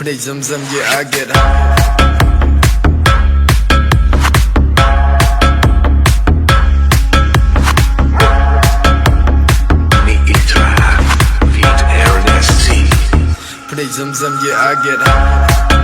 Play Zamzam, yeah, I get high. Play Zamzam, yeah, I get high.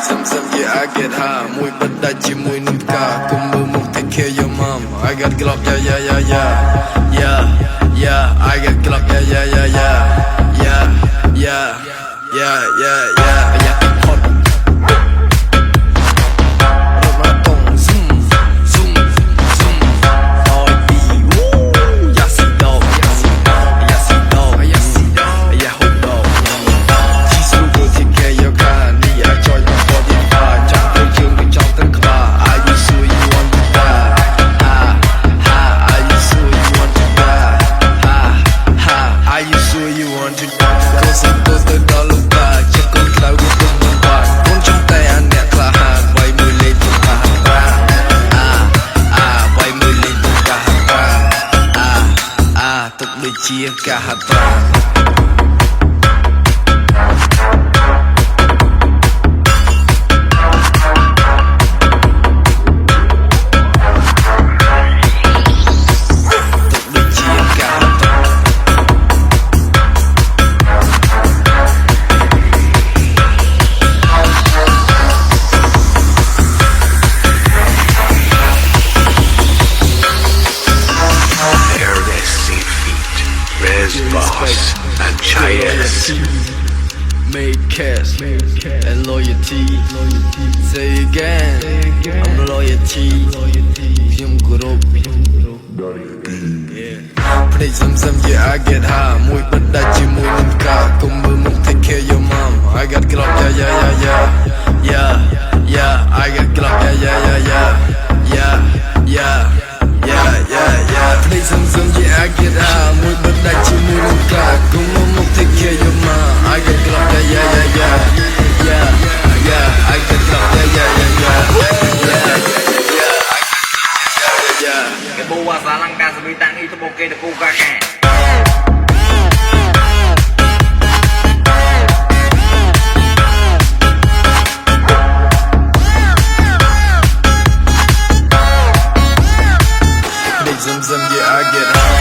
Zamzam, yeah, I get high. Mùi bật đai chỉ mùi nâng ca. Cùng mơ mộng take care your mom. I got Glock, yeah, yeah, yeah, yeah. Yeah, yeah, I got Glock, yeah, yeah, yeah, yeah. Yeah, yeah, yeah, yeah, yeah. Yeah, hot. Rớt tông, zoom, zoom, zoom. Nói đi, woo. Yeah, see dog, yeah, see dog, yeah, see dog, yeah, see dog, yeah, hold dog. Chỉ số vừa take care your car. Ni I cho you. Chia cả hạt vàng. Boss and Chayes made cash and loyalty. Say again, I'm loyalty. Phim group. Play Zamzam, yeah, I get high. Mùi bật đai chỉ mùi nâng ca. Cùng mơ mộng take care your mom. I got Glock, yeah, yeah, yeah, yeah. Yeah, yeah, I got Glock, yeah, yeah, yeah, yeah. Yeah, yeah, yeah, yeah, yeah. Play Zamzam, yeah, I get high. Mùi bật đai chỉ mùi nâng ca. Cùng mơ mộng take care your mom. I got Glock, yeah, yeah, yeah, yeah. Yeah, yeah, I got Glock, yeah, yeah, yeah, yeah. Yeah, yeah, yeah. Cái bố à giá lăng ca sẽ bị tăng đi cho bố kê được cô ca kè. Zamzam, yeah, I get high.